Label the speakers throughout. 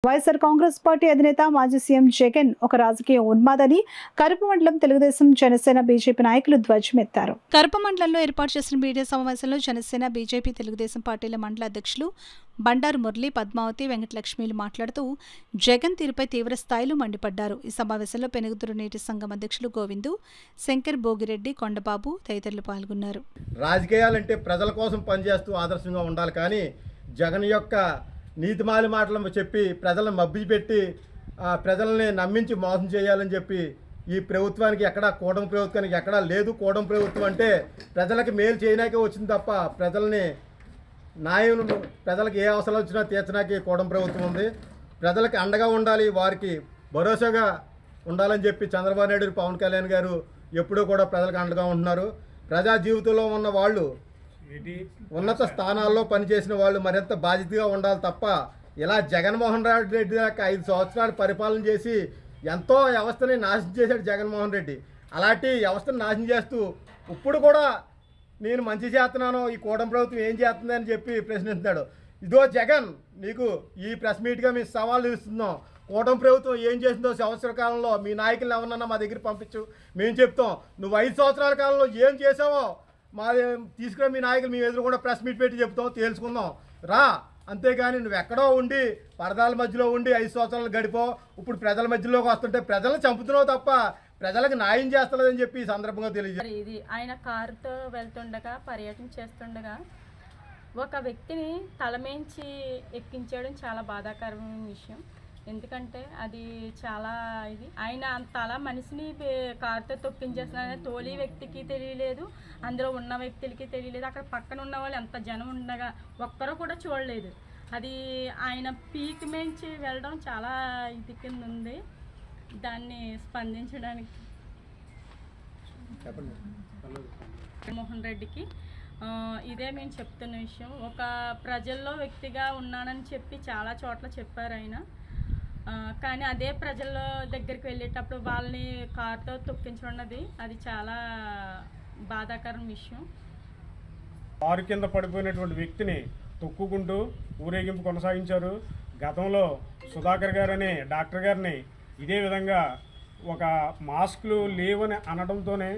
Speaker 1: YSR Congress party అధినేత మాజీ CM Jagan ఒక రాజకీయ ఉన్మాదని కరప మండలం తెలుగుదేశం జనసేన బీజేపీ నాయకులు ధ్వజమెత్తారు. కరప మండలంలో ఏర్పాటు చేసిన మీడియా సమావేశంలో జనసేన బీజేపీ తెలుగుదేశం పార్టీల మండల అధ్యక్షులు బండారు మురళి, పద్మావతి, వెంకటలక్ష్మిలు మాట్లాడుతూ జగన్ తీరుపై తీవ్ర స్థాయిలో మండిపడ్డారు. ఈ సమావేశంలో పెనుగుతురు నీటి సంఘం అధ్యక్షులు గోవిందు, శంకర్, భోగిరెడ్డి, కొండబాబు తదితరులు పాల్గొన్నారు.
Speaker 2: రాజకీయాలంటే ప్రజల కోసం పనిచేస్తూ ఆదర్శంగా ఉండాలి, కానీ జగన్ యొక్క నీతిమాలి మాటలు చెప్పి ప్రజలను మభ్యపెట్టి ప్రజల్ని నమ్మించి మోసం చేయాలని చెప్పి ఈ ప్రభుత్వానికి ఎక్కడా, కూటమి ప్రభుత్వానికి ఎక్కడా లేదు. కూటమి ప్రభుత్వం అంటే ప్రజలకు మేలు చేయడానికే వచ్చింది తప్ప ప్రజల్ని ప్రజలకు ఏ అవసరాలు వచ్చినా తీర్చడానికి కూటమి ప్రభుత్వం ఉంది. ప్రజలకు అండగా ఉండాలి, వారికి భరోసాగా ఉండాలని చెప్పి చంద్రబాబు నాయుడు, పవన్ కళ్యాణ్ గారు ఎప్పుడూ కూడా ప్రజలకు అండగా ఉంటున్నారు. ప్రజా జీవితంలో ఉన్న వాళ్ళు, ఉన్నత స్థానాల్లో పనిచేసిన వాళ్ళు మరింత బాధ్యతగా ఉండాలి తప్ప ఇలా జగన్మోహన్ రెడ్డి దాకా 5 సంవత్సరాలు పరిపాలన చేసి ఎంతో వ్యవస్థని నాశనం చేశాడు జగన్మోహన్ రెడ్డి. అలాంటి వ్యవస్థను నాశనం చేస్తూ ఇప్పుడు కూడా నేను మంచి చేస్తున్నాను, ఈ కూటమి ప్రభుత్వం ఏం చేస్తుందని చెప్పి ప్రశ్నిస్తున్నాడు. ఇదో జగన్, నీకు ఈ ప్రెస్ మీట్గా మేము సవాళ్ళు ఇస్తున్నాం. కూటమి ప్రభుత్వం ఏం చేసిందో సంవత్సర కాలంలో మీ నాయకులు ఎవరన్నా మా దగ్గర పంపించు, మేము చెప్తాం. నువ్వు 5 సంవత్సరాల కాలంలో ఏం చేసావో మా తీసుకురా, మీ నాయకులు మేము ఎదురు కూడా ప్రెస్ మీట్ పెట్టి చెప్తాం, తెలుసుకుందాం రా. అంతేగాని నువ్వు ఎక్కడో ఉండి పరదాల మధ్యలో ఉండి 5 సంవత్సరాలు గడిపో, ఇప్పుడు ప్రజల మధ్యలోకి వస్తుంటే ప్రజలను చంపుతున్నావు తప్ప ప్రజలకు న్యాయం చేస్తలేదని చెప్పి ఈ సందర్భంగా తెలియజేయాలి.
Speaker 3: ఇది ఆయన కారుతో వెళ్తుండగా, పర్యటన చేస్తుండగా ఒక వ్యక్తిని తలమేంచి ఎక్కించడం చాలా బాధాకరమైన విషయం. ఎందుకంటే అది చాలా ఆయన తల మనిషిని కారుతో తొక్కించేస్తున్నారని తోలి వ్యక్తికి తెలియలేదు, అందులో ఉన్న వ్యక్తులకి తెలియలేదు. అక్కడ పక్కన ఉన్న వాళ్ళు ఎంత జనం ఉండగా ఒక్కరూ కూడా చూడలేదు. అది ఆయన పీక్ మేంచి వెళ్ళడం చాలా ఇది కింద ఉంది. దాన్ని స్పందించడానికి జగన్మోహన్ రెడ్డికి ఇదే మేము చెప్తున్న విషయం. ఒక ప్రజల్లో వ్యక్తిగా ఉన్నానని చెప్పి చాలా చోట్ల చెప్పారు ఆయన, కానీ అదే ప్రజల దగ్గరికి వెళ్ళేటప్పుడు వాళ్ళని కారుతో తొక్కించున్నది అది చాలా బాధాకరం విషయం.
Speaker 4: కారు కింద పడిపోయినటువంటి వ్యక్తిని తొక్కుకుంటూ ఊరేగింపు కొనసాగించారు. గతంలో సుధాకర్ గారని డాక్టర్ గారిని ఇదే విధంగా ఒక మాస్కులు లేవని అనడంతోనే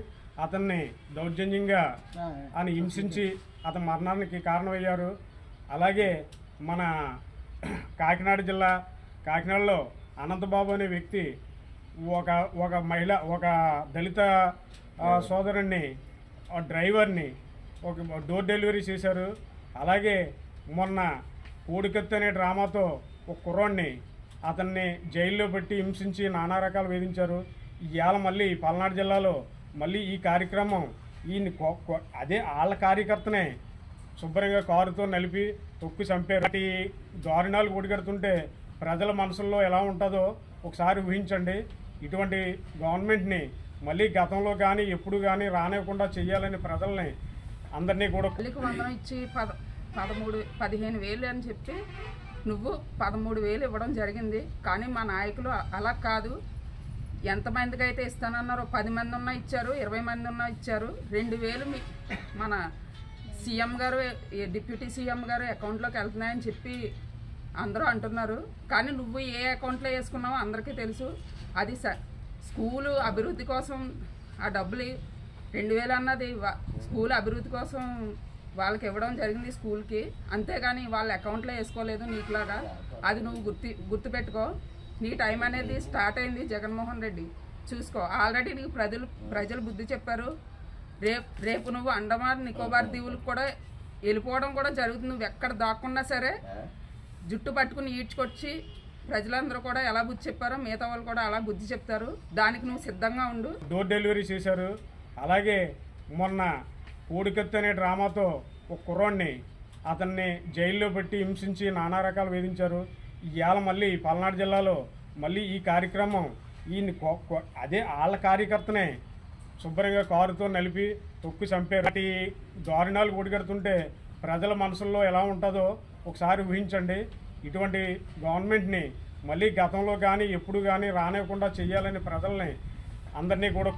Speaker 4: అతన్ని దౌర్జన్యంగా అని హింసించి అతని మరణానికి కారణమయ్యారు. అలాగే మన కాకినాడ జిల్లా కాకినాడలో అనంతబాబు అనే వ్యక్తి ఒక మహిళ, ఒక దళిత సోదరుణ్ణి, డ్రైవర్ని ఒక డోర్ డెలివరీ చేశారు. అలాగే మొన్న కోడికత్తి అనే డ్రామాతో ఒక కుర్రాడిని అతన్ని జైల్లో పెట్టి హింసించి నానా రకాలు వేధించారు. ఇవాళ మళ్ళీ పల్నాడు జిల్లాలో మళ్ళీ ఈ కార్యక్రమం అదే వాళ్ళ కార్యకర్తనే శుభ్రంగా కారుతో నలిపి తొక్కి చంపారు. అటు దారుణాలు కొడిగడుతుంటే ప్రజల మనసుల్లో ఎలా ఉంటుందో ఒకసారి ఊహించండి. ఇటువంటి గవర్నమెంట్ని మళ్ళీ గతంలో కానీ ఎప్పుడు కానీ రానివ్వకుండా చేయాలని ప్రజల్ని అందరినీ కూడా
Speaker 5: వందనం ఇచ్చి 15,000 అని చెప్పి నువ్వు 13,000 ఇవ్వడం జరిగింది. కానీ మా నాయకులు అలా కాదు, ఎంతమందికి అయితే ఇస్తానన్నారో 10 మంది ఉన్నా ఇచ్చారు, 20 మంది ఉన్నా ఇచ్చారు. 2,000 మన సీఎం గారు, డిప్యూటీ సీఎం గారు అకౌంట్లోకి వెళ్తున్నాయని చెప్పి అందరూ అంటున్నారు. కానీ నువ్వు ఏ అకౌంట్లో వేసుకున్నావో అందరికీ తెలుసు. అది స్కూలు అభివృద్ధి కోసం ఆ డబ్బులు 2,000 అన్నది స్కూల్ అభివృద్ధి కోసం వాళ్ళకి ఇవ్వడం జరిగింది స్కూల్కి, అంతేగాని వాళ్ళ అకౌంట్లో వేసుకోలేదు నీకులాగా. అది నువ్వు గుర్తుపెట్టుకో. నీ టైం అనేది స్టార్ట్ అయింది జగన్మోహన్ రెడ్డి, చూసుకో. ఆల్రెడీ నీకు ప్రజలు బుద్ధి చెప్పారు. రేపు నువ్వు అండమాన్ నికోబార్ దీవులకు కూడా వెళ్ళిపోవడం కూడా జరుగుతుంది. నువ్వు ఎక్కడ దాక్కున్నా సరే జుట్టు పట్టుకుని ఈడ్చుకొచ్చి ప్రజలందరూ కూడా ఎలా బుద్ధి చెప్పారో మిగతా వాళ్ళు కూడా అలా బుద్ధి చెప్తారు. దానికి నువ్వు సిద్ధంగా ఉండు.
Speaker 4: డోర్ డెలివరీ చేశారు. అలాగే మొన్న కోడికత్తి అనే డ్రామాతో ఒక కుర్రాడిని అతన్ని జైల్లో పెట్టి హింసించి నానా రకాలు వేధించారు. ఇవాళ మళ్ళీ పల్నాడు జిల్లాలో మళ్ళీ ఈ కార్యక్రమం అదే వాళ్ళ కార్యకర్తనే శుభ్రంగా కారుతో నలిపి తొక్కి చంపారు. అటు దారుణాలు కొడిగడుతుంటే ప్రజల మనసుల్లో ఎలా ఉంటుందో ఒకసారి ఊహించండి. ఇటువంటి గవర్నమెంట్ని మళ్ళీ గతంలో కానీ ఎప్పుడు కానీ రానివ్వకుండా చేయాలని ప్రజల్ని అందరినీ కూడా